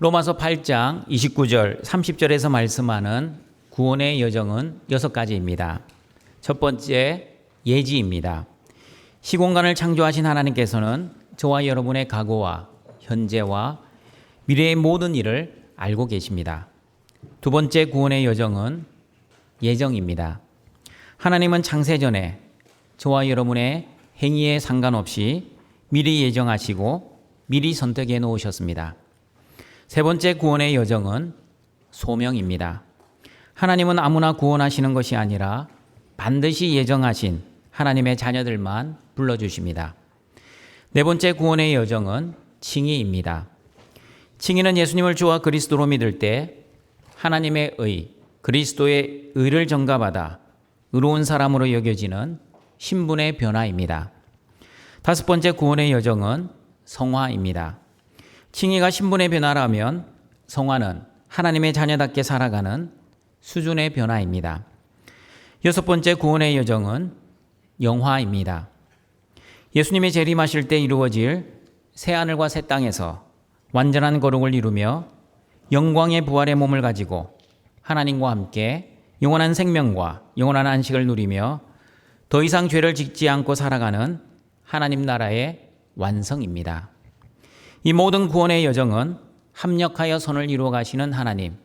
로마서 8장 29절 30절에서 말씀하는 구원의 여정은 6가지입니다. 첫 번째, 예지입니다. 시공간을 창조하신 하나님께서는 저와 여러분의 과거와 현재와 미래의 모든 일을 알고 계십니다. 두 번째, 구원의 여정은 예정입니다. 하나님은 창세전에 저와 여러분의 행위에 상관없이 미리 예정하시고 미리 선택해 놓으셨습니다. 세 번째, 구원의 여정은 소명입니다. 하나님은 아무나 구원하시는 것이 아니라 반드시 예정하신 하나님의 자녀들만 불러주십니다. 네 번째, 구원의 여정은 칭의입니다. 칭의는 예수님을 주와 그리스도로 믿을 때 하나님의 의, 그리스도의 의를 전가받아 의로운 사람으로 여겨지는 신분의 변화입니다. 다섯 번째, 구원의 여정은 성화입니다. 칭의가 신분의 변화라면 성화는 하나님의 자녀답게 살아가는 수준의 변화입니다. 여섯 번째, 구원의 여정은 영화입니다. 예수님이 재림하실 때 이루어질 새하늘과 새 땅에서 완전한 거룩을 이루며 영광의 부활의 몸을 가지고 하나님과 함께 영원한 생명과 영원한 안식을 누리며 더 이상 죄를 짓지 않고 살아가는 하나님 나라의 완성입니다. 이 모든 구원의 여정은 합력하여 선을 이루어 가시는 하나님,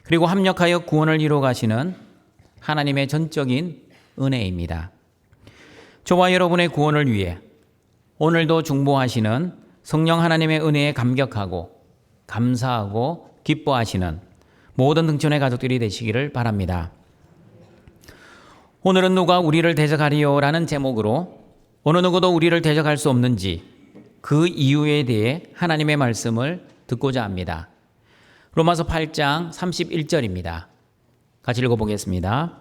그리고 합력하여 구원을 이루어 가시는 하나님의 전적인 은혜입니다. 저와 여러분의 구원을 위해 오늘도 중보하시는 성령 하나님의 은혜에 감격하고 감사하고 기뻐하시는 모든 등촌의 가족들이 되시기를 바랍니다. 오늘은 누가 우리를 대적하리요라는 제목으로 어느 누구도 우리를 대적할 수 없는지 그 이유에 대해 하나님의 말씀을 듣고자 합니다. 로마서 8장 31절입니다. 같이 읽어보겠습니다.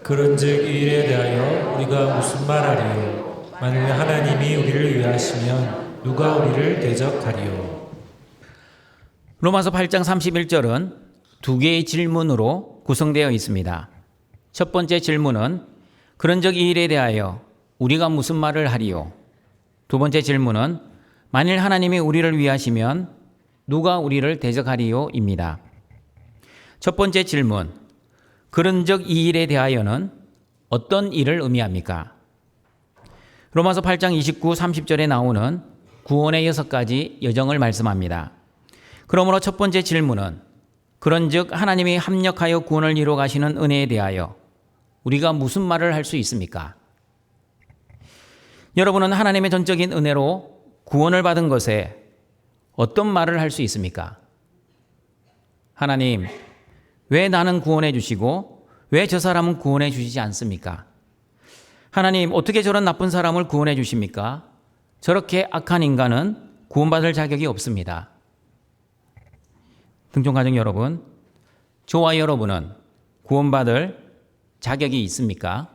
그런즉 이 일에 대하여 우리가 무슨 말하리요? 만일 하나님이 우리를 위하시면 누가 우리를 대적하리요? 로마서 8장 31절은 두 개의 질문으로 구성되어 있습니다. 첫 번째 질문은 그런즉 이 일에 대하여 우리가 무슨 말을 하리요? 두 번째 질문은 만일 하나님이 우리를 위하시면 누가 우리를 대적하리요? 입니다. 첫 번째 질문, 그런즉 이 일에 대하여는 어떤 일을 의미합니까? 로마서 8장 29, 30절에 나오는 구원의 6가지 여정을 말씀합니다. 그러므로 첫 번째 질문은 그런즉 하나님이 합력하여 구원을 이루어 가시는 은혜에 대하여 우리가 무슨 말을 할 수 있습니까? 여러분은 하나님의 전적인 은혜로 구원을 받은 것에 어떤 말을 할 수 있습니까? 하나님, 왜 나는 구원해 주시고 왜 저 사람은 구원해 주시지 않습니까? 하나님, 어떻게 저런 나쁜 사람을 구원해 주십니까? 저렇게 악한 인간은 구원받을 자격이 없습니다. 등촌가족 여러분, 저와 여러분은 구원받을 자격이 있습니까?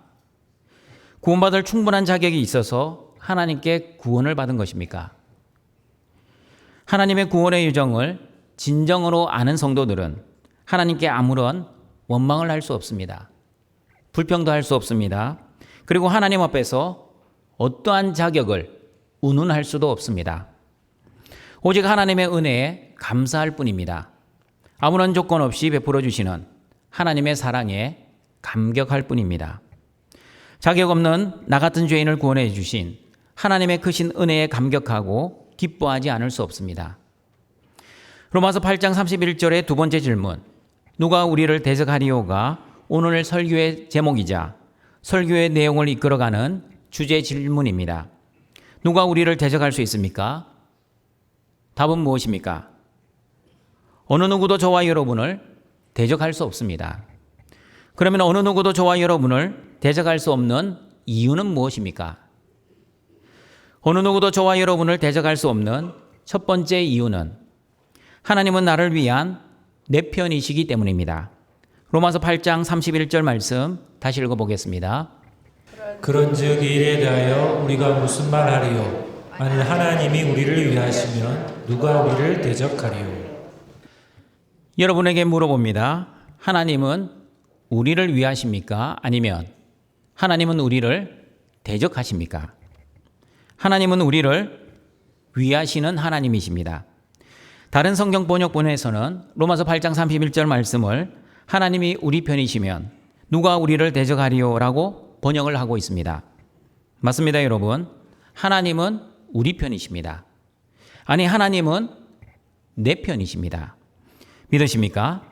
구원받을 충분한 자격이 있어서 하나님께 구원을 받은 것입니까? 하나님의 구원의 유정을 진정으로 아는 성도들은 하나님께 아무런 원망을 할 수 없습니다. 불평도 할 수 없습니다. 그리고 하나님 앞에서 어떠한 자격을 운운할 수도 없습니다. 오직 하나님의 은혜에 감사할 뿐입니다. 아무런 조건 없이 베풀어 주시는 하나님의 사랑에 감격할 뿐입니다. 자격 없는 나 같은 죄인을 구원해 주신 하나님의 크신 은혜에 감격하고 기뻐하지 않을 수 없습니다. 로마서 8장 31절의 두 번째 질문, 누가 우리를 대적하리요가 오늘 설교의 제목이자 설교의 내용을 이끌어가는 주제 질문입니다. 누가 우리를 대적할 수 있습니까? 답은 무엇입니까? 어느 누구도 저와 여러분을 대적할 수 없습니다. 그러면 어느 누구도 저와 여러분을 대적할 수 없는 이유는 무엇입니까? 어느 누구도 저와 여러분을 대적할 수 없는 첫 번째 이유는 하나님은 나를 위한 내 편이시기 때문입니다. 로마서 8장 31절 말씀 다시 읽어보겠습니다. 그런즉 이 일에 대하여 우리가 무슨 말하리요? 만일 하나님이 우리를 위하시면 누가 우리를 대적하리요? 여러분에게 물어봅니다. 하나님은 우리를 위하십니까? 아니면 하나님은 우리를 대적하십니까? 하나님은 우리를 위하시는 하나님이십니다. 다른 성경 번역본에서는 로마서 8장 31절 말씀을 하나님이 우리 편이시면 누가 우리를 대적하리요라고 번역을 하고 있습니다. 맞습니다, 여러분. 하나님은 우리 편이십니다. 아니, 하나님은 내 편이십니다. 믿으십니까?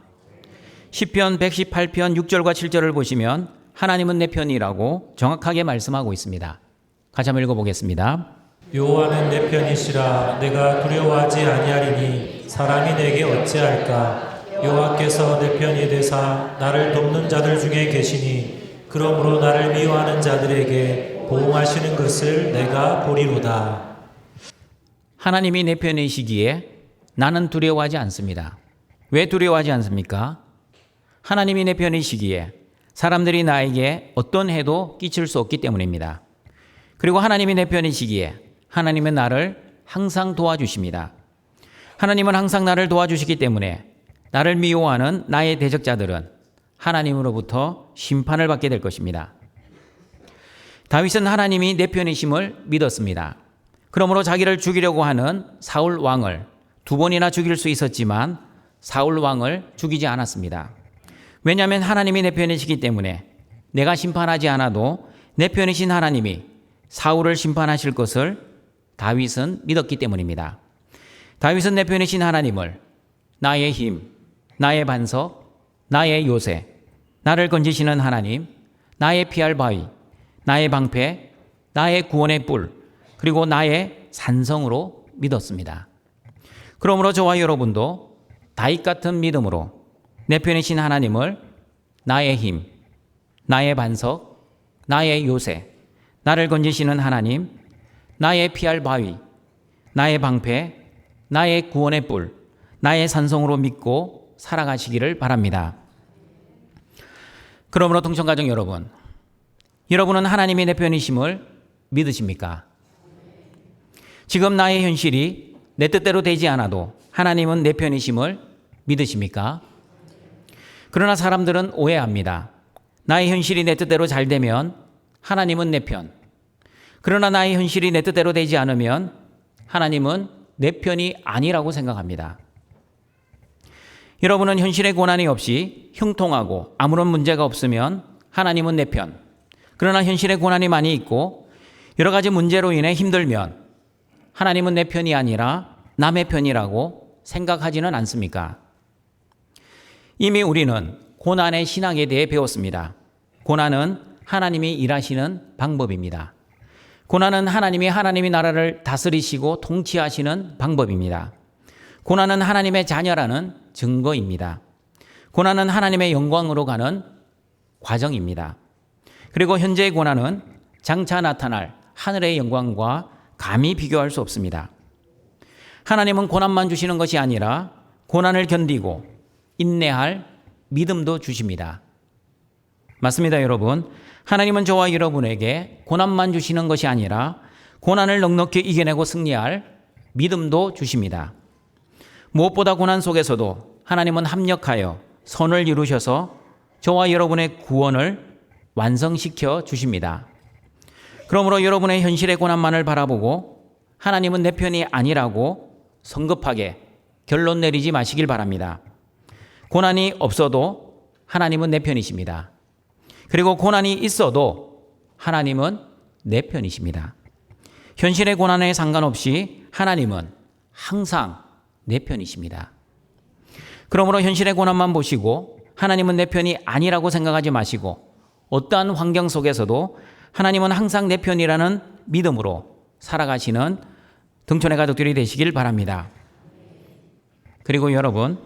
시편 118편 6절과 7절을 보시면 하나님은 내 편이라고 정확하게 말씀하고 있습니다. 같이 한번 읽어보겠습니다. 여호와는 내 편이시라. 내가 두려워하지 아니하리니 사람이 내게 어찌할까. 여호와께서 내 편이 되사 나를 돕는 자들 중에 계시니 그러므로 나를 미워하는 자들에게 보응하시는 것을 내가 보리로다. 하나님이 내 편이시기에 나는 두려워하지 않습니다. 왜 두려워하지 않습니까? 하나님이 내 편이시기에 사람들이 나에게 어떤 해도 끼칠 수 없기 때문입니다. 그리고 하나님이 내 편이시기에 하나님은 나를 항상 도와주십니다. 하나님은 항상 나를 도와주시기 때문에 나를 미워하는 나의 대적자들은 하나님으로부터 심판을 받게 될 것입니다. 다윗은 하나님이 내 편이심을 믿었습니다. 그러므로 자기를 죽이려고 하는 사울 왕을 2번이나 죽일 수 있었지만 사울 왕을 죽이지 않았습니다. 왜냐하면 하나님이 내 편이시기 때문에 내가 심판하지 않아도 내 편이신 하나님이 사울을 심판하실 것을 다윗은 믿었기 때문입니다. 다윗은 내 편이신 하나님을 나의 힘, 나의 반석, 나의 요새, 나를 건지시는 하나님, 나의 피할 바위, 나의 방패, 나의 구원의 뿔, 그리고 나의 산성으로 믿었습니다. 그러므로 저와 여러분도 다윗 같은 믿음으로 내 편이신 하나님을 나의 힘, 나의 반석, 나의 요새, 나를 건지시는 하나님, 나의 피할 바위, 나의 방패, 나의 구원의 뿔, 나의 산성으로 믿고 살아가시기를 바랍니다. 그러므로 동청가족 여러분, 여러분은 하나님이 내 편이심을 믿으십니까? 지금 나의 현실이 내 뜻대로 되지 않아도 하나님은 내 편이심을 믿으십니까? 그러나 사람들은 오해합니다. 나의 현실이 내 뜻대로 잘 되면 하나님은 내 편. 그러나 나의 현실이 내 뜻대로 되지 않으면 하나님은 내 편이 아니라고 생각합니다. 여러분은 현실의 고난이 없이 형통하고 아무런 문제가 없으면 하나님은 내 편. 그러나 현실의 고난이 많이 있고 여러 가지 문제로 인해 힘들면 하나님은 내 편이 아니라 남의 편이라고 생각하지는 않습니까? 이미 우리는 고난의 신학에 대해 배웠습니다. 고난은 하나님이 일하시는 방법입니다. 고난은 하나님이 나라를 다스리시고 통치하시는 방법입니다. 고난은 하나님의 자녀라는 증거입니다. 고난은 하나님의 영광으로 가는 과정입니다. 그리고 현재의 고난은 장차 나타날 하늘의 영광과 감히 비교할 수 없습니다. 하나님은 고난만 주시는 것이 아니라 고난을 견디고 인내할 믿음도 주십니다. 맞습니다, 여러분. 하나님은 저와 여러분에게 고난만 주시는 것이 아니라 고난을 넉넉히 이겨내고 승리할 믿음도 주십니다. 무엇보다 고난 속에서도 하나님은 합력하여 선을 이루셔서 저와 여러분의 구원을 완성시켜 주십니다. 그러므로 여러분의 현실의 고난만을 바라보고 하나님은 내 편이 아니라고 성급하게 결론 내리지 마시길 바랍니다. 고난이 없어도 하나님은 내 편이십니다. 그리고 고난이 있어도 하나님은 내 편이십니다. 현실의 고난에 상관없이 하나님은 항상 내 편이십니다. 그러므로 현실의 고난만 보시고 하나님은 내 편이 아니라고 생각하지 마시고 어떠한 환경 속에서도 하나님은 항상 내 편이라는 믿음으로 살아가시는 등촌의 가족들이 되시길 바랍니다. 그리고 여러분,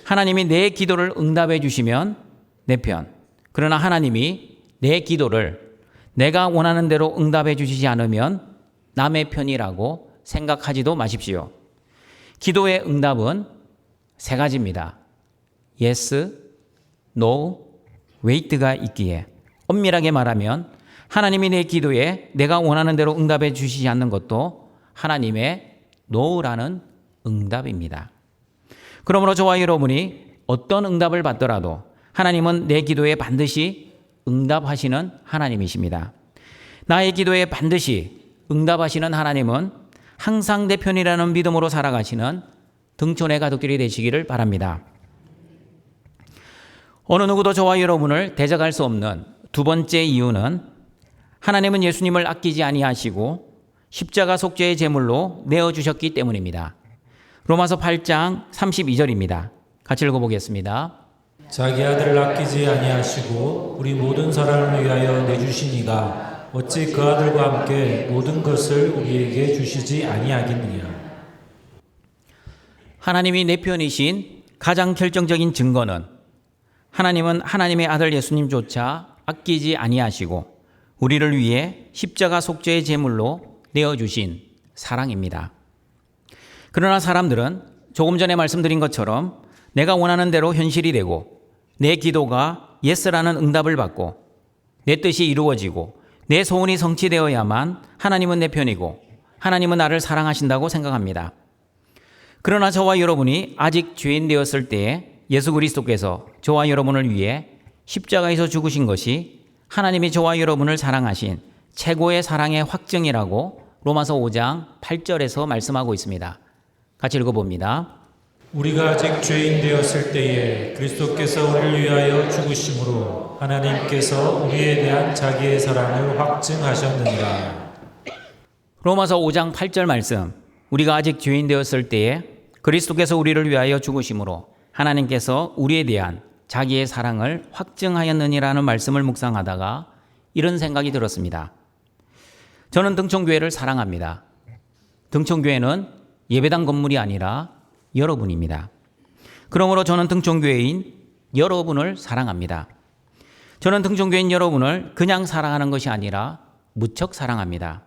하나님이 내 기도를 응답해 주시면 내 편, 그러나 하나님이 내 기도를 내가 원하는 대로 응답해 주시지 않으면 남의 편이라고 생각하지도 마십시오. 기도의 응답은 3가지입니다. Yes, No, Wait가 있기에 엄밀하게 말하면 하나님이 내 기도에 내가 원하는 대로 응답해 주시지 않는 것도 하나님의 No라는 응답입니다. 그러므로 저와 여러분이 어떤 응답을 받더라도 하나님은 내 기도에 반드시 응답하시는 하나님이십니다. 나의 기도에 반드시 응답하시는 하나님은 항상 내 편이라는 믿음으로 살아가시는 등촌의 가족들이 되시기를 바랍니다. 어느 누구도 저와 여러분을 대적할 수 없는 두 번째 이유는 하나님은 예수님을 아끼지 아니하시고 십자가 속죄의 제물로 내어주셨기 때문입니다. 로마서 8장 32절입니다. 같이 읽어보겠습니다. 자기 아들을 아끼지 아니하시고 우리 모든 사람을 위하여 내주시니가 어찌 그 아들과 함께 모든 것을 우리에게 주시지 아니하겠느냐. 하나님이 내 편이신 가장 결정적인 증거는 하나님은 하나님의 아들 예수님조차 아끼지 아니하시고 우리를 위해 십자가 속죄의 제물로 내어주신 사랑입니다. 그러나 사람들은 조금 전에 말씀드린 것처럼 내가 원하는 대로 현실이 되고 내 기도가 예스라는 응답을 받고 내 뜻이 이루어지고 내 소원이 성취되어야만 하나님은 내 편이고 하나님은 나를 사랑하신다고 생각합니다. 그러나 저와 여러분이 아직 죄인 되었을 때에 예수 그리스도께서 저와 여러분을 위해 십자가에서 죽으신 것이 하나님이 저와 여러분을 사랑하신 최고의 사랑의 확증이라고 로마서 5장 8절에서 말씀하고 있습니다. 같이 읽어봅니다. 우리가 아직 죄인 되었을 때에 그리스도께서 우리를 위하여 죽으심으로 하나님께서 우리에 대한 자기의 사랑을 확증하셨느니라. 로마서 5장 8절 말씀. 우리가 아직 죄인 되었을 때에 그리스도께서 우리를 위하여 죽으심으로 하나님께서 우리에 대한 자기의 사랑을 확증하였느니라는 말씀을 묵상하다가 이런 생각이 들었습니다. 저는 등촌교회를 사랑합니다. 등촌교회는 예배당 건물이 아니라 여러분입니다. 그러므로 저는 등촌교회인 여러분을 사랑합니다. 저는 등촌교회인 여러분을 그냥 사랑하는 것이 아니라 무척 사랑합니다.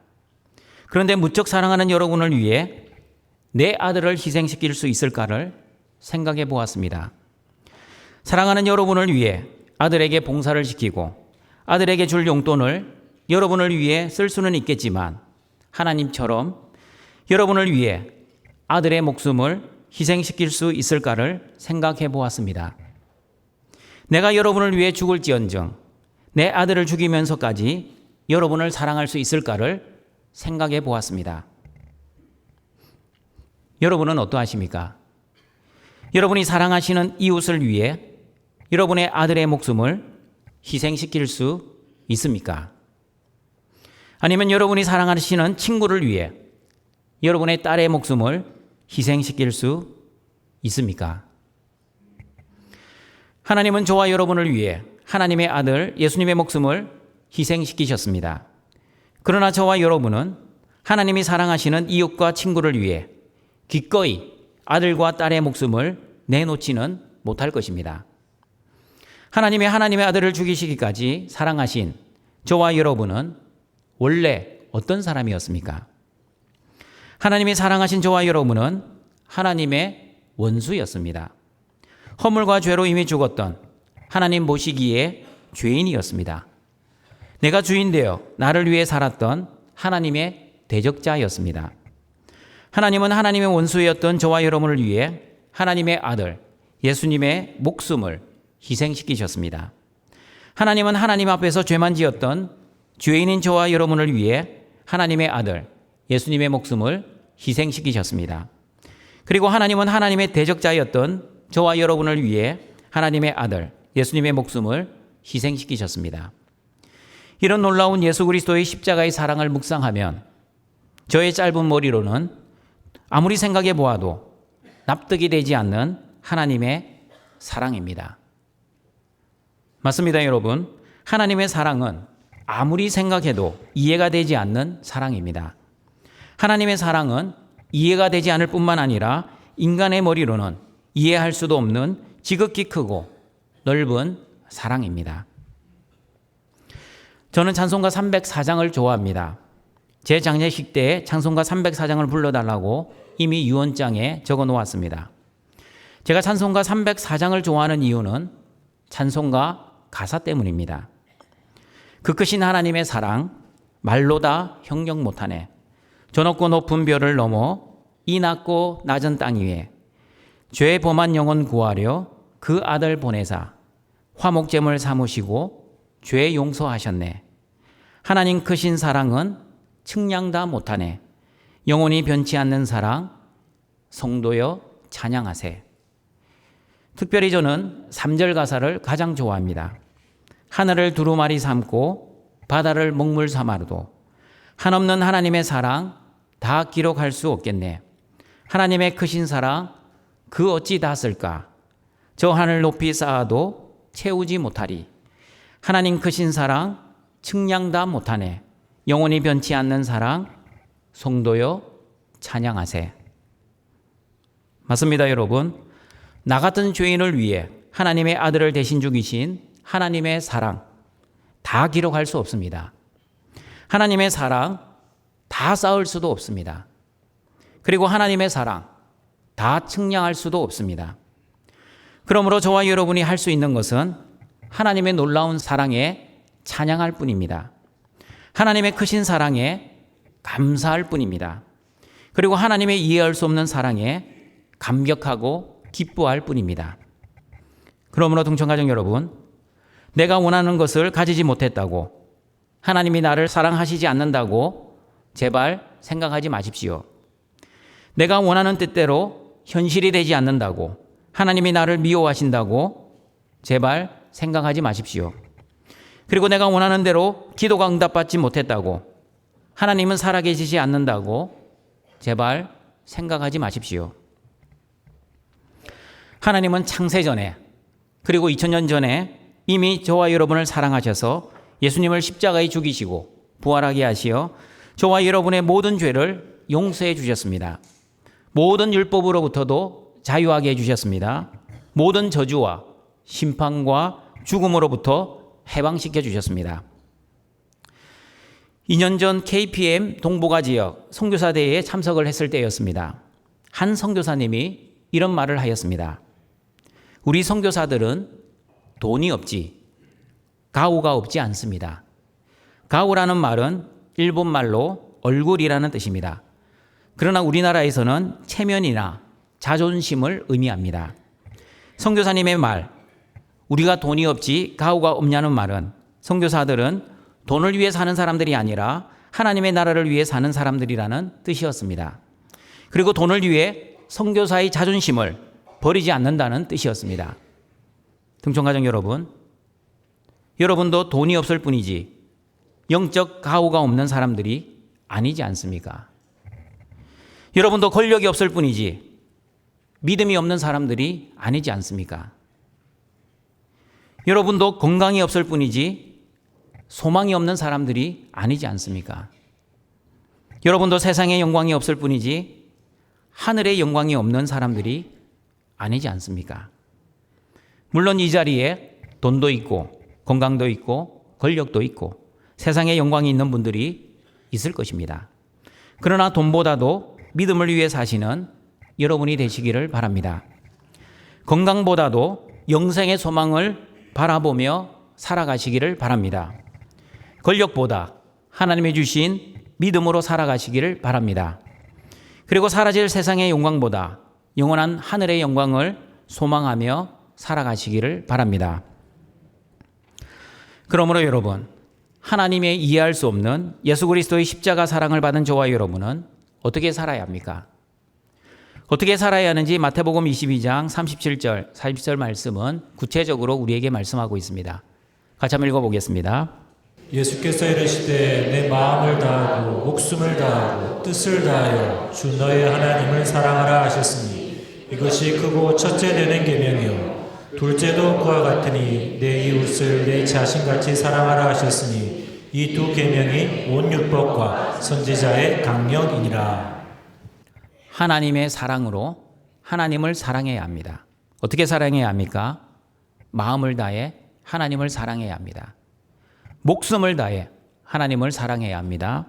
그런데 무척 사랑하는 여러분을 위해 내 아들을 희생시킬 수 있을까를 생각해 보았습니다. 사랑하는 여러분을 위해 아들에게 봉사를 시키고 아들에게 줄 용돈을 여러분을 위해 쓸 수는 있겠지만 하나님처럼 여러분을 위해 아들의 목숨을 희생시킬 수 있을까를 생각해 보았습니다. 내가 여러분을 위해 죽을지언정 내 아들을 죽이면서까지 여러분을 사랑할 수 있을까를 생각해 보았습니다. 여러분은 어떠하십니까? 여러분이 사랑하시는 이웃을 위해 여러분의 아들의 목숨을 희생시킬 수 있습니까? 아니면 여러분이 사랑하시는 친구를 위해 여러분의 딸의 목숨을 희생시킬 수 있습니까? 하나님은 저와 여러분을 위해 하나님의 아들 예수님의 목숨을 희생시키셨습니다. 그러나 저와 여러분은 하나님이 사랑하시는 이웃과 친구를 위해 기꺼이 아들과 딸의 목숨을 내놓지는 못할 것입니다. 하나님의 아들을 죽이시기까지 사랑하신 저와 여러분은 원래 어떤 사람이었습니까? 하나님이 사랑하신 저와 여러분은 하나님의 원수였습니다. 허물과 죄로 이미 죽었던 하나님 보시기에 죄인이었습니다. 내가 주인 되어 나를 위해 살았던 하나님의 대적자였습니다. 하나님은 하나님의 원수였던 저와 여러분을 위해 하나님의 아들 예수님의 목숨을 희생시키셨습니다. 하나님은 하나님 앞에서 죄만 지었던 죄인인 저와 여러분을 위해 하나님의 아들 예수님의 목숨을 희생시키셨습니다. 그리고 하나님은 하나님의 대적자였던 저와 여러분을 위해 하나님의 아들 예수님의 목숨을 희생시키셨습니다. 이런 놀라운 예수 그리스도의 십자가의 사랑을 묵상하면 저의 짧은 머리로는 아무리 생각해 보아도 납득이 되지 않는 하나님의 사랑입니다. 맞습니다, 여러분. 하나님의 사랑은 아무리 생각해도 이해가 되지 않는 사랑입니다. 하나님의 사랑은 이해가 되지 않을 뿐만 아니라 인간의 머리로는 이해할 수도 없는 지극히 크고 넓은 사랑입니다. 저는 찬송가 304장을 좋아합니다. 제 장례식 때 찬송가 304장을 불러달라고 이미 유언장에 적어 놓았습니다. 제가 찬송가 304장을 좋아하는 이유는 찬송가 가사 때문입니다. 그 크신 하나님의 사랑 말로 다 형용 못하네. 저 높고 높은 별을 넘어 이 낮고 낮은 땅 위에 죄 범한 영혼 구하려 그 아들 보내사 화목제물 삼으시고 죄 용서하셨네. 하나님 크신 사랑은 측량 다 못하네. 영원히 변치 않는 사랑 성도여 찬양하세. 특별히 저는 3절 가사를 가장 좋아합니다. 하늘을 두루마리 삼고 바다를 먹물 삼아도 한없는 하나님의 사랑 다 기록할 수 없겠네. 하나님의 크신 사랑 그 어찌 다 쓸까. 저 하늘 높이 쌓아도 채우지 못하리. 하나님 크신 사랑 측량 다 못하네. 영원히 변치 않는 사랑 성도여 찬양하세. 맞습니다, 여러분. 나 같은 죄인을 위해 하나님의 아들을 대신 죽이신 하나님의 사랑 다 기록할 수 없습니다. 하나님의 사랑 다 쌓을 수도 없습니다. 그리고 하나님의 사랑 다 측량할 수도 없습니다. 그러므로 저와 여러분이 할 수 있는 것은 하나님의 놀라운 사랑에 찬양할 뿐입니다. 하나님의 크신 사랑에 감사할 뿐입니다. 그리고 하나님의 이해할 수 없는 사랑에 감격하고 기뻐할 뿐입니다. 그러므로 동청가족 여러분, 내가 원하는 것을 가지지 못했다고, 하나님이 나를 사랑하시지 않는다고 제발 생각하지 마십시오. 내가 원하는 뜻대로 현실이 되지 않는다고, 하나님이 나를 미워하신다고 제발 생각하지 마십시오. 그리고 내가 원하는 대로 기도가 응답받지 못했다고, 하나님은 살아계시지 않는다고 제발 생각하지 마십시오. 하나님은 창세전에 그리고 2000년 전에 이미 저와 여러분을 사랑하셔서 예수님을 십자가에 죽이시고 부활하게 하시어 저와 여러분의 모든 죄를 용서해 주셨습니다. 모든 율법으로부터도 자유하게 해주셨습니다. 모든 저주와 심판과 죽음으로부터 해방시켜 주셨습니다. 2년 전 KPM 동북아 지역 선교사대회에 참석을 했을 때였습니다. 한 선교사님이 이런 말을 하였습니다. 우리 선교사들은 돈이 없지 가오가 없지 않습니다. 가오라는 말은 일본 말로 얼굴이라는 뜻입니다. 그러나 우리나라에서는 체면이나 자존심을 의미합니다. 선교사님의 말, 우리가 돈이 없지 가오가 없냐는 말은 선교사들은 돈을 위해 사는 사람들이 아니라 하나님의 나라를 위해 사는 사람들이라는 뜻이었습니다. 그리고 돈을 위해 선교사의 자존심을 버리지 않는다는 뜻이었습니다. 등촌가족 여러분, 여러분도 돈이 없을 뿐이지 영적 가오가 없는 사람들이 아니지 않습니까? 여러분도 권력이 없을 뿐이지 믿음이 없는 사람들이 아니지 않습니까? 여러분도 건강이 없을 뿐이지 소망이 없는 사람들이 아니지 않습니까? 여러분도 세상에 영광이 없을 뿐이지 하늘에 영광이 없는 사람들이 아니지 않습니까? 물론 이 자리에 돈도 있고 건강도 있고 권력도 있고 세상에 영광이 있는 분들이 있을 것입니다. 그러나 돈보다도 믿음을 위해 사시는 여러분이 되시기를 바랍니다. 건강보다도 영생의 소망을 바라보며 살아가시기를 바랍니다. 권력보다 하나님이 주신 믿음으로 살아가시기를 바랍니다. 그리고 사라질 세상의 영광보다 영원한 하늘의 영광을 소망하며 살아가시기를 바랍니다. 그러므로 여러분, 하나님의 이해할 수 없는 예수 그리스도의 십자가 사랑을 받은 저와 여러분은 어떻게 살아야 합니까? 어떻게 살아야 하는지 마태복음 22장 37절, 40절 말씀은 구체적으로 우리에게 말씀하고 있습니다. 같이 한번 읽어보겠습니다. 예수께서 이르시되 내 마음을 다하고 목숨을 다하고 뜻을 다하여 주 너의 하나님을 사랑하라 하셨으니 이것이 크고 첫째 되는 계명이요 둘째도 그와 같으니 내 이웃을 내 자신같이 사랑하라 하셨으니 이 두 계명이 온 율법과 선지자의 강령이니라. 하나님의 사랑으로 하나님을 사랑해야 합니다. 어떻게 사랑해야 합니까? 마음을 다해 하나님을 사랑해야 합니다. 목숨을 다해 하나님을 사랑해야 합니다.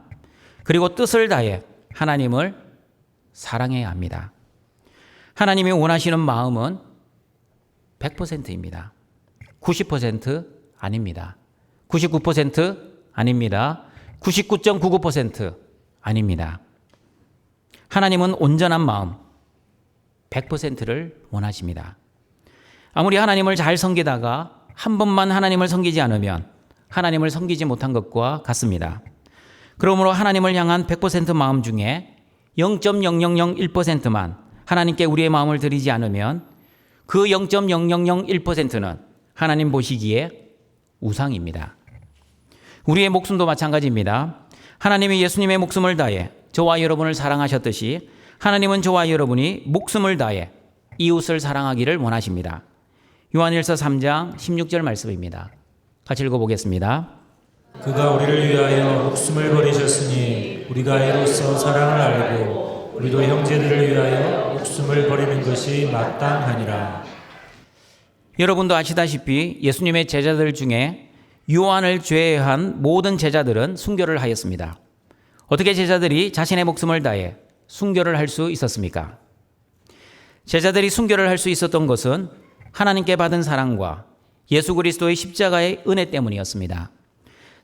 그리고 뜻을 다해 하나님을 사랑해야 합니다. 하나님이 원하시는 마음은 100%입니다. 90% 아닙니다. 99% 아닙니다. 99.99% 아닙니다. 하나님은 온전한 마음 100%를 원하십니다. 아무리 하나님을 잘 섬기다가 한 번만 하나님을 섬기지 않으면 하나님을 섬기지 못한 것과 같습니다. 그러므로 하나님을 향한 100% 마음 중에 0.0001%만 하나님께 우리의 마음을 드리지 않으면 그 0.0001%는 하나님 보시기에 우상입니다. 우리의 목숨도 마찬가지입니다. 하나님이 예수님의 목숨을 다해 저와 여러분을 사랑하셨듯이 하나님은 저와 여러분이 목숨을 다해 이웃을 사랑하기를 원하십니다. 요한일서 3장 16절 말씀입니다. 같이 읽어보겠습니다. 그가 우리를 위하여 목숨을 버리셨으니 우리가 이로써 사랑을 알고 우리도 형제들을 위하여 목숨을 버리는 것이 마땅하니라. 여러분도 아시다시피 예수님의 제자들 중에 요한을 제외한 모든 제자들은 순교를 하였습니다. 어떻게 제자들이 자신의 목숨을 다해 순교를 할 수 있었습니까? 제자들이 순교를 할 수 있었던 것은 하나님께 받은 사랑과 예수 그리스도의 십자가의 은혜 때문이었습니다.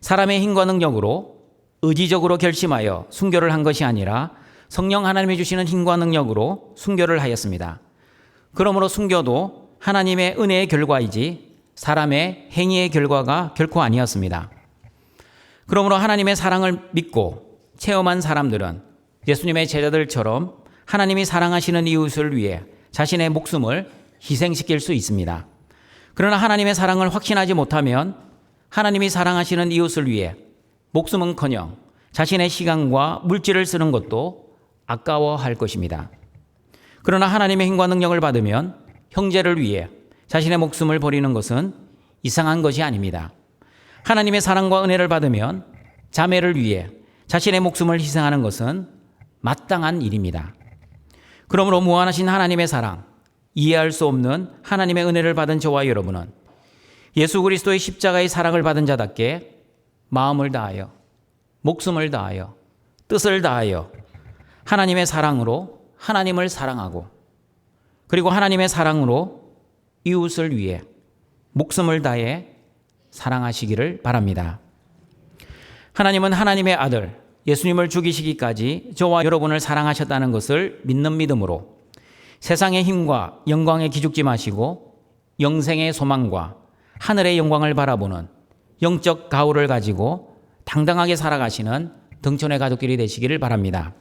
사람의 힘과 능력으로 의지적으로 결심하여 순교를 한 것이 아니라 성령 하나님이 주시는 힘과 능력으로 순교를 하였습니다. 그러므로 순교도 하나님의 은혜의 결과이지 사람의 행위의 결과가 결코 아니었습니다. 그러므로 하나님의 사랑을 믿고 체험한 사람들은 예수님의 제자들처럼 하나님이 사랑하시는 이웃을 위해 자신의 목숨을 희생시킬 수 있습니다. 그러나 하나님의 사랑을 확신하지 못하면 하나님이 사랑하시는 이웃을 위해 목숨은커녕 자신의 시간과 물질을 쓰는 것도 아까워할 것입니다. 그러나 하나님의 힘과 능력을 받으면 형제를 위해 자신의 목숨을 버리는 것은 이상한 것이 아닙니다. 하나님의 사랑과 은혜를 받으면 자매를 위해 자신의 목숨을 희생하는 것은 마땅한 일입니다. 그러므로 무한하신 하나님의 사랑, 이해할 수 없는 하나님의 은혜를 받은 저와 여러분은 예수 그리스도의 십자가의 사랑을 받은 자답게 마음을 다하여, 목숨을 다하여, 뜻을 다하여 하나님의 사랑으로 하나님을 사랑하고 그리고 하나님의 사랑으로 이웃을 위해 목숨을 다해 사랑하시기를 바랍니다. 하나님은 하나님의 아들 예수님을 죽이시기까지 저와 여러분을 사랑하셨다는 것을 믿는 믿음으로 세상의 힘과 영광에 기죽지 마시고 영생의 소망과 하늘의 영광을 바라보는 영적 가오를 가지고 당당하게 살아가시는 등촌의 가족끼리 되시기를 바랍니다.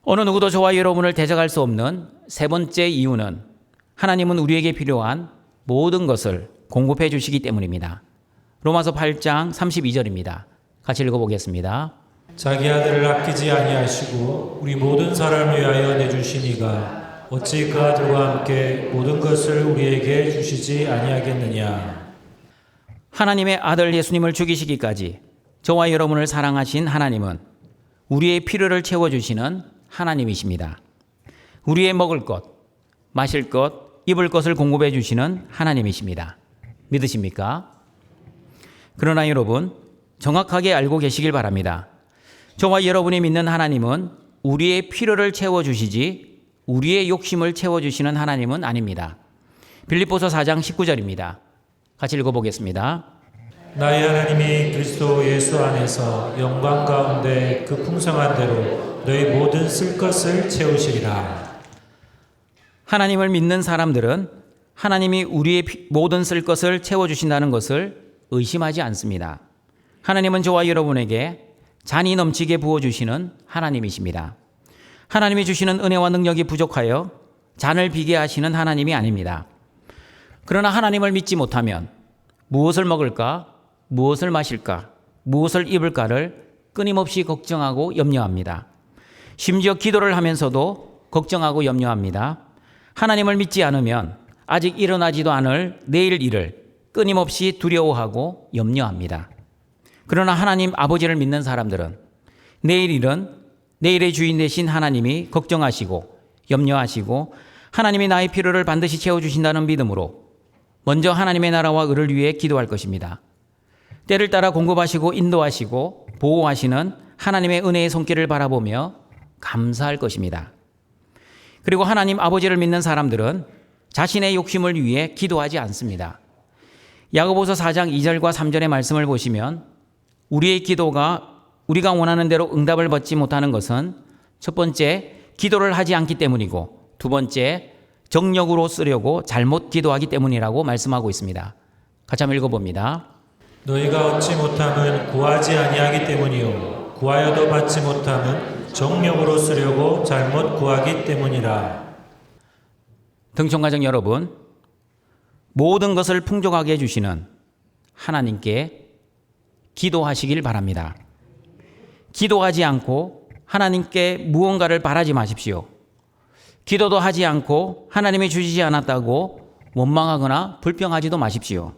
어느 누구도 저와 여러분을 대적할 수 없는 세 번째 이유는 하나님은 우리에게 필요한 모든 것을 공급해 주시기 때문입니다. 로마서 8장 32절입니다. 같이 읽어보겠습니다. 자기 아들을 아끼지 아니하시고 우리 모든 사람을 위하여 내주시니가 어찌 그 아들과 함께 모든 것을 우리에게 주시지 아니하겠느냐. 하나님의 아들 예수님을 죽이시기까지 저와 여러분을 사랑하신 하나님은 우리의 필요를 채워주시는 하나님이십니다. 우리의 먹을 것, 마실 것, 입을 것을 공급해 주시는 하나님이십니다. 믿으십니까? 그러나 여러분, 정확하게 알고 계시길 바랍니다. 저와 여러분이 믿는 하나님은 우리의 필요를 채워주시지 우리의 욕심을 채워주시는 하나님은 아닙니다. 빌립보서 4장 19절입니다. 같이 읽어보겠습니다. 나의 하나님이 그리스도 예수 안에서 영광 가운데 그 풍성한 대로 너희 모든 쓸 것을 채우시리라. 하나님을 믿는 사람들은 하나님이 우리의 모든 쓸 것을 채워주신다는 것을 의심하지 않습니다. 하나님은 저와 여러분에게 잔이 넘치게 부어주시는 하나님이십니다. 하나님이 주시는 은혜와 능력이 부족하여 잔을 비게 하시는 하나님이 아닙니다. 그러나 하나님을 믿지 못하면 무엇을 먹을까, 무엇을 마실까, 무엇을 입을까를 끊임없이 걱정하고 염려합니다. 심지어 기도를 하면서도 걱정하고 염려합니다. 하나님을 믿지 않으면 아직 일어나지도 않을 내일 일을 끊임없이 두려워하고 염려합니다. 그러나 하나님 아버지를 믿는 사람들은 내일 일은 내일의 주인 되신 하나님이 걱정하시고 염려하시고 하나님이 나의 필요를 반드시 채워주신다는 믿음으로 먼저 하나님의 나라와 의를 위해 기도할 것입니다. 때를 따라 공급하시고 인도하시고 보호하시는 하나님의 은혜의 손길을 바라보며 감사할 것입니다. 그리고 하나님 아버지를 믿는 사람들은 자신의 욕심을 위해 기도하지 않습니다. 야고보서 4장 2절과 3절의 말씀을 보시면 우리의 기도가 우리가 원하는 대로 응답을 받지 못하는 것은 첫 번째, 기도를 하지 않기 때문이고 두 번째, 정력으로 쓰려고 잘못 기도하기 때문이라고 말씀하고 있습니다. 같이 한번 읽어봅니다. 너희가 얻지 못함은 구하지 아니하기 때문이요 구하여도 받지 못함은 정력으로 쓰려고 잘못 구하기 때문이라. 등촌가정 여러분, 모든 것을 풍족하게 해주시는 하나님께 기도하시길 바랍니다. 기도하지 않고 하나님께 무언가를 바라지 마십시오. 기도도 하지 않고 하나님이 주시지 않았다고 원망하거나 불평하지도 마십시오.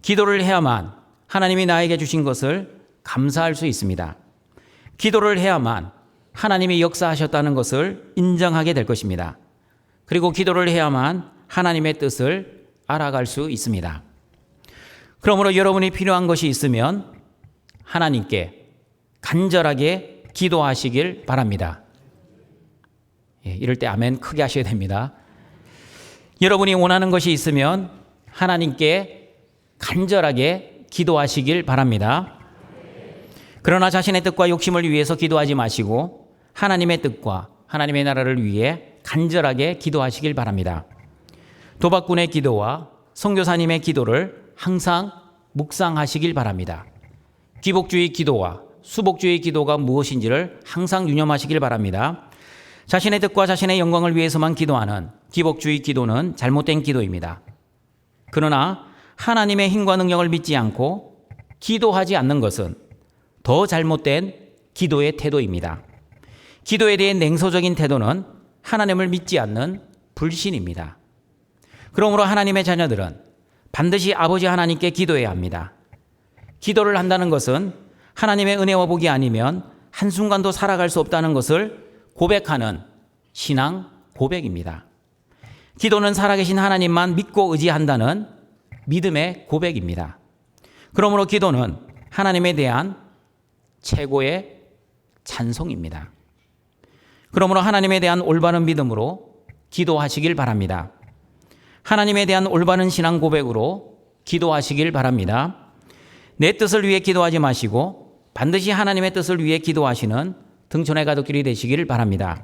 기도를 해야만 하나님이 나에게 주신 것을 감사할 수 있습니다. 기도를 해야만 하나님이 역사하셨다는 것을 인정하게 될 것입니다. 그리고 기도를 해야만 하나님의 뜻을 알아갈 수 있습니다. 그러므로 여러분이 필요한 것이 있으면 하나님께 간절하게 기도하시길 바랍니다. 이럴 때 아멘 크게 하셔야 됩니다. 여러분이 원하는 것이 있으면 하나님께 간절하게 기도하시길 바랍니다. 그러나 자신의 뜻과 욕심을 위해서 기도하지 마시고 하나님의 뜻과 하나님의 나라를 위해 간절하게 기도하시길 바랍니다. 도박꾼의 기도와 선교사님의 기도를 항상 묵상하시길 바랍니다. 기복주의 기도와 수복주의 기도가 무엇인지를 항상 유념하시길 바랍니다. 자신의 뜻과 자신의 영광을 위해서만 기도하는 기복주의 기도는 잘못된 기도입니다. 그러나 하나님의 힘과 능력을 믿지 않고 기도하지 않는 것은 더 잘못된 기도의 태도입니다. 기도에 대해 냉소적인 태도는 하나님을 믿지 않는 불신입니다. 그러므로 하나님의 자녀들은 반드시 아버지 하나님께 기도해야 합니다. 기도를 한다는 것은 하나님의 은혜와 복이 아니면 한순간도 살아갈 수 없다는 것을 고백하는 신앙 고백입니다. 기도는 살아계신 하나님만 믿고 의지한다는 믿음의 고백입니다. 그러므로 기도는 하나님에 대한 최고의 찬송입니다. 그러므로 하나님에 대한 올바른 믿음으로 기도하시길 바랍니다. 하나님에 대한 올바른 신앙 고백으로 기도하시길 바랍니다. 내 뜻을 위해 기도하지 마시고 반드시 하나님의 뜻을 위해 기도하시는 등촌의 가족들이 되시길 바랍니다.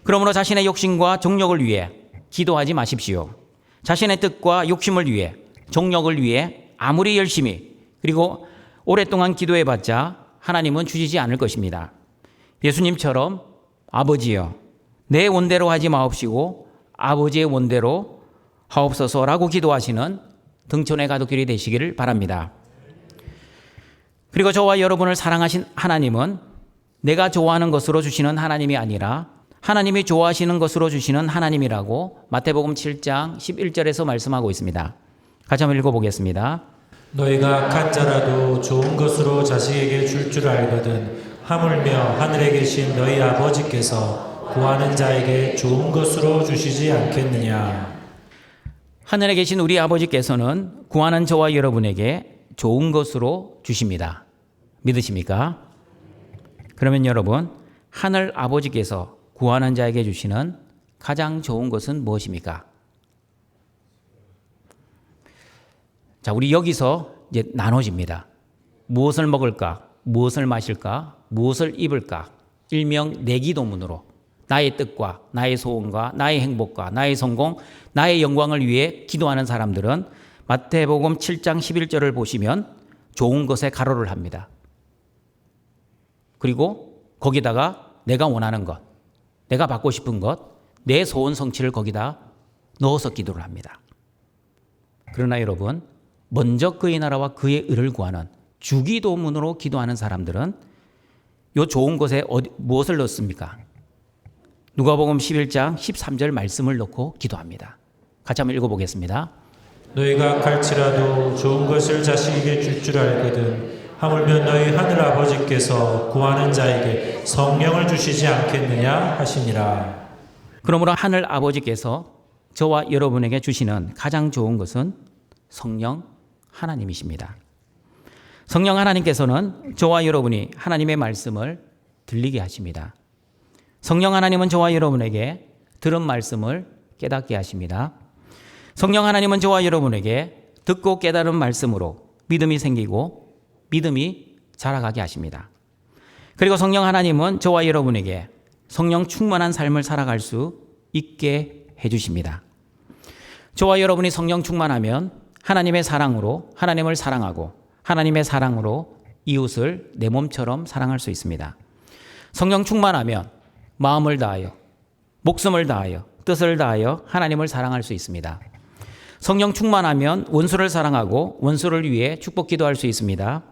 그러므로 자신의 욕심과 정욕을 위해 기도하지 마십시오. 자신의 뜻과 욕심을 위해, 정욕을 위해 아무리 열심히 그리고 오랫동안 기도해봤자 하나님은 주시지 않을 것입니다. 예수님처럼 아버지여 내 원대로 하지 마옵시고 아버지의 원대로 하옵소서라고 기도하시는 등촌의 가족들이 되시기를 바랍니다. 그리고 저와 여러분을 사랑하신 하나님은 내가 좋아하는 것으로 주시는 하나님이 아니라 하나님이 좋아하시는 것으로 주시는 하나님이라고 마태복음 7장 11절에서 말씀하고 있습니다. 같이 한번 읽어보겠습니다. 너희가 악한 자라도 좋은 것으로 자식에게 줄 줄 알거든 하물며 하늘에 계신 너희 아버지께서 구하는 자에게 좋은 것으로 주시지 않겠느냐. 하늘에 계신 우리 아버지께서는 구하는 저와 여러분에게 좋은 것으로 주십니다. 믿으십니까? 그러면 여러분, 하늘 아버지께서 구하는 자에게 주시는 가장 좋은 것은 무엇입니까? 자, 우리 여기서 이제 나눠집니다. 무엇을 먹을까? 무엇을 마실까? 무엇을 입을까? 일명 내기도문으로 나의 뜻과 나의 소원과 나의 행복과 나의 성공, 나의 영광을 위해 기도하는 사람들은 마태복음 7장 11절을 보시면 좋은 것에 가로를 합니다. 그리고 거기다가 내가 원하는 것, 내가 받고 싶은 것, 내 소원 성취를 거기다 넣어서 기도를 합니다. 그러나 여러분, 먼저 그의 나라와 그의 의를 구하는 주기도문으로 기도하는 사람들은 이 좋은 것에 무엇을 넣습니까? 누가복음 11장 13절 말씀을 넣고 기도합니다. 같이 한번 읽어보겠습니다. 너희가 악할지라도 좋은 것을 자식에게 줄 줄 알거든 하물며 너희 하늘 아버지께서 구하는 자에게 성령을 주시지 않겠느냐 하시니라. 그러므로 하늘 아버지께서 저와 여러분에게 주시는 가장 좋은 것은 성령 하나님이십니다. 성령 하나님께서는 저와 여러분이 하나님의 말씀을 들리게 하십니다. 성령 하나님은 저와 여러분에게 들은 말씀을 깨닫게 하십니다. 성령 하나님은 저와 여러분에게 듣고 깨달은 말씀으로 믿음이 생기고 믿음이 자라가게 하십니다. 그리고 성령 하나님은 저와 여러분에게 성령 충만한 삶을 살아갈 수 있게 해주십니다. 저와 여러분이 성령 충만하면 하나님의 사랑으로 하나님을 사랑하고 하나님의 사랑으로 이웃을 내 몸처럼 사랑할 수 있습니다. 성령 충만하면 마음을 다하여, 목숨을 다하여, 뜻을 다하여 하나님을 사랑할 수 있습니다. 성령 충만하면 원수를 사랑하고 원수를 위해 축복 기도할 수 있습니다.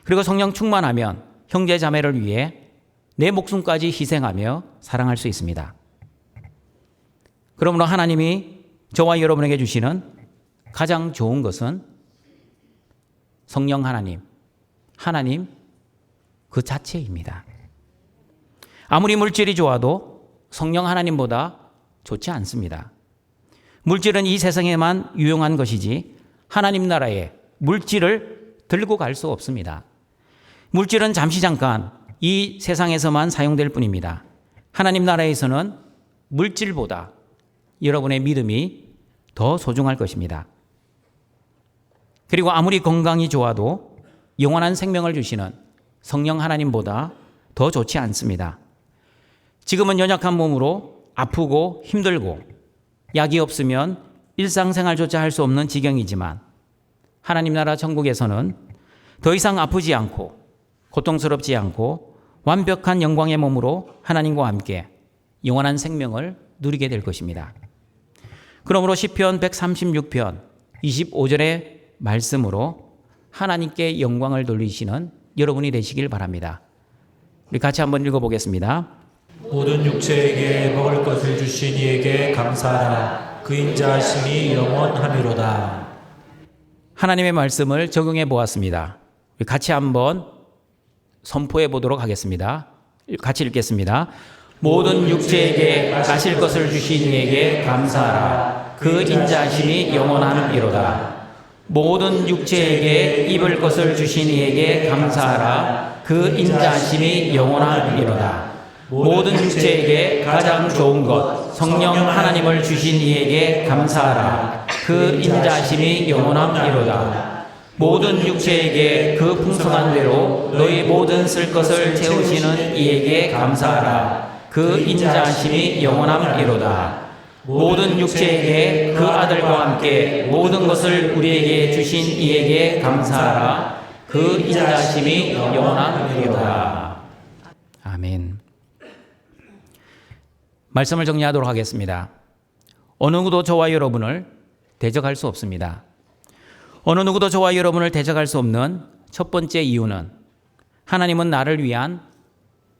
그리고 성령 충만하면 형제 자매를 위해 내 목숨까지 희생하며 사랑할 수 있습니다. 그러므로 하나님이 저와 여러분에게 주시는 가장 좋은 것은 성령 하나님 그 자체입니다. 아무리 물질이 좋아도 성령 하나님보다 좋지 않습니다. 물질은 이 세상에만 유용한 것이지 하나님 나라에 물질을 들고 갈 수 없습니다. 물질은 잠시 잠깐 이 세상에서만 사용될 뿐입니다. 하나님 나라에서는 물질보다 여러분의 믿음이 더 소중할 것입니다. 그리고 아무리 건강이 좋아도 영원한 생명을 주시는 성령 하나님보다 더 좋지 않습니다. 지금은 연약한 몸으로 아프고 힘들고 약이 없으면 일상생활조차 할 수 없는 지경이지만 하나님 나라 천국에서는 더 이상 아프지 않고 고통스럽지 않고 완벽한 영광의 몸으로 하나님과 함께 영원한 생명을 누리게 될 것입니다. 그러므로 시편 136편 25절의 말씀으로 하나님께 영광을 돌리시는 여러분이 되시길 바랍니다. 우리 같이 한번 읽어보겠습니다. 모든 육체에게 먹을 것을 주신 이에게 감사하라. 그 인자하심이 영원하미로다. 하나님의 말씀을 적용해 보았습니다. 우리 같이 한번 선포해 보도록 하겠습니다. 같이 읽겠습니다. 모든 육체에게 마실 것을 주신 이에게 감사하라. 그 인자하심이 영원하미로다. 모든 육체에게 입을 것을 주신 이에게 감사하라. 그 인자하심이 영원하미로다. 모든 육체에게 가장 좋은 것 성령 하나님을 주신 이에게 감사하라. 그 인자하심이 영원하미로다. 모든 육체에게 그 풍성한 대로 너희 모든 쓸 것을 채우시는 이에게 감사하라. 그 인자하심이 영원하미로다. 모든 육체에게 그 아들과 함께 모든 것을 우리에게 주신 이에게 감사하라. 그 인자하심이 영원하미로다. 아멘. 말씀을 정리하도록 하겠습니다. 어느 누구도 저와 여러분을 대적할 수 없습니다. 어느 누구도 저와 여러분을 대적할 수 없는 첫 번째 이유는 하나님은 나를 위한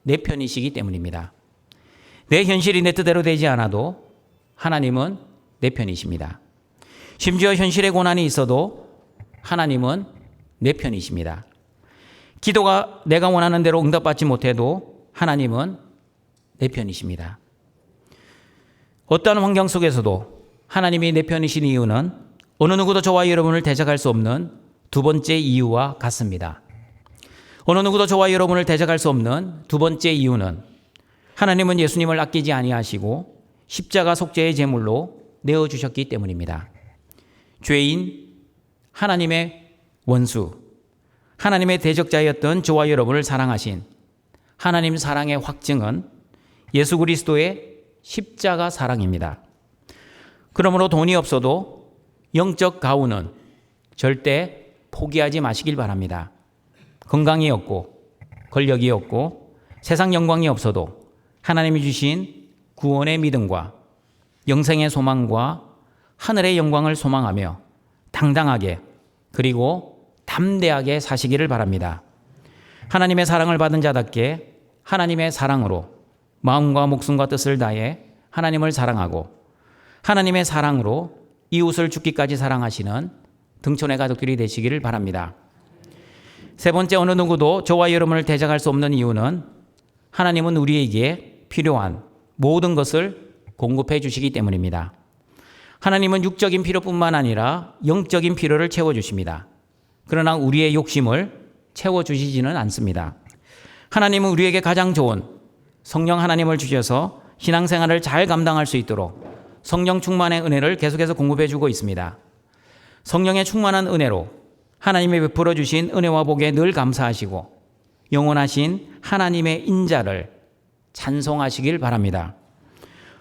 내 편이시기 때문입니다. 내 현실이 내 뜻대로 되지 않아도 하나님은 내 편이십니다. 심지어 현실의 고난이 있어도 하나님은 내 편이십니다. 기도가 내가 원하는 대로 응답받지 못해도 하나님은 내 편이십니다. 어떠한 환경 속에서도 하나님이 내 편이신 이유는 어느 누구도 저와 여러분을 대적할 수 없는 두 번째 이유와 같습니다. 어느 누구도 저와 여러분을 대적할 수 없는 두 번째 이유는 하나님은 예수님을 아끼지 아니하시고 십자가 속죄의 제물로 내어주셨기 때문입니다. 죄인, 하나님의 원수, 하나님의 대적자였던 저와 여러분을 사랑하신 하나님 사랑의 확증은 예수 그리스도의 십자가 사랑입니다. 그러므로 돈이 없어도 영적 가훈은 절대 포기하지 마시길 바랍니다. 건강이 없고 권력이 없고 세상 영광이 없어도 하나님이 주신 구원의 믿음과 영생의 소망과 하늘의 영광을 소망하며 당당하게 그리고 담대하게 사시기를 바랍니다. 하나님의 사랑을 받은 자답게 하나님의 사랑으로 마음과 목숨과 뜻을 다해 하나님을 사랑하고 하나님의 사랑으로 이웃을 죽기까지 사랑하시는 등촌의 가족들이 되시기를 바랍니다. 세 번째, 어느 누구도 저와 여러분을 대적할 수 없는 이유는 하나님은 우리에게 필요한 모든 것을 공급해 주시기 때문입니다. 하나님은 육적인 필요뿐만 아니라 영적인 필요를 채워주십니다. 그러나 우리의 욕심을 채워주시지는 않습니다. 하나님은 우리에게 가장 좋은 성령 하나님을 주셔서 신앙생활을 잘 감당할 수 있도록 성령 충만의 은혜를 계속해서 공급해 주고 있습니다. 성령의 충만한 은혜로 하나님이 베풀어 주신 은혜와 복에 늘 감사하시고 영원하신 하나님의 인자를 찬송하시길 바랍니다.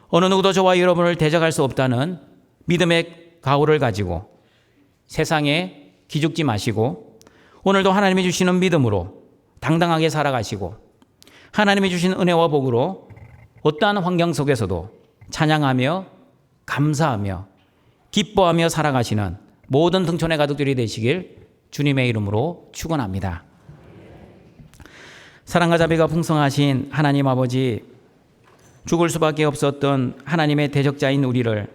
어느 누구도 저와 여러분을 대적할 수 없다는 믿음의 가오를 가지고 세상에 기죽지 마시고 오늘도 하나님이 주시는 믿음으로 당당하게 살아가시고 하나님이 주신 은혜와 복으로 어떠한 환경 속에서도 찬양하며 감사하며 기뻐하며 살아가시는 모든 등촌의 가족들이 되시길 주님의 이름으로 축원합니다. 사랑과 자비가 풍성하신 하나님 아버지, 죽을 수밖에 없었던 하나님의 대적자인 우리를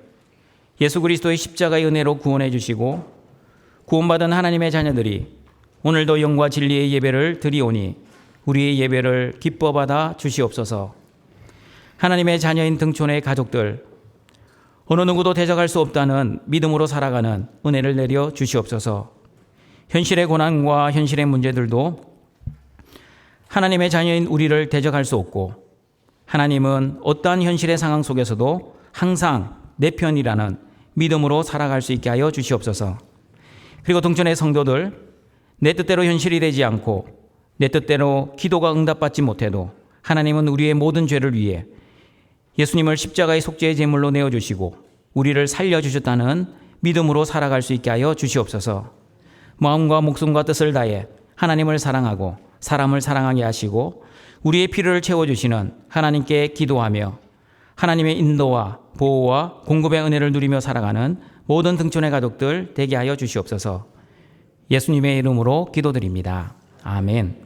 예수 그리스도의 십자가의 은혜로 구원해 주시고 구원받은 하나님의 자녀들이 오늘도 영과 진리의 예배를 드리오니 우리의 예배를 기뻐 받아 주시옵소서. 하나님의 자녀인 등촌의 가족들, 어느 누구도 대적할 수 없다는 믿음으로 살아가는 은혜를 내려 주시옵소서. 현실의 고난과 현실의 문제들도 하나님의 자녀인 우리를 대적할 수 없고 하나님은 어떠한 현실의 상황 속에서도 항상 내 편이라는 믿음으로 살아갈 수 있게 하여 주시옵소서. 그리고 등촌의 성도들, 내 뜻대로 현실이 되지 않고 내 뜻대로 기도가 응답받지 못해도 하나님은 우리의 모든 죄를 위해 예수님을 십자가의 속죄의 제물로 내어주시고 우리를 살려주셨다는 믿음으로 살아갈 수 있게 하여 주시옵소서. 마음과 목숨과 뜻을 다해 하나님을 사랑하고 사람을 사랑하게 하시고 우리의 필요를 채워주시는 하나님께 기도하며 하나님의 인도와 보호와 공급의 은혜를 누리며 살아가는 모든 등촌의 가족들 되게 하여 주시옵소서. 예수님의 이름으로 기도드립니다. 아멘.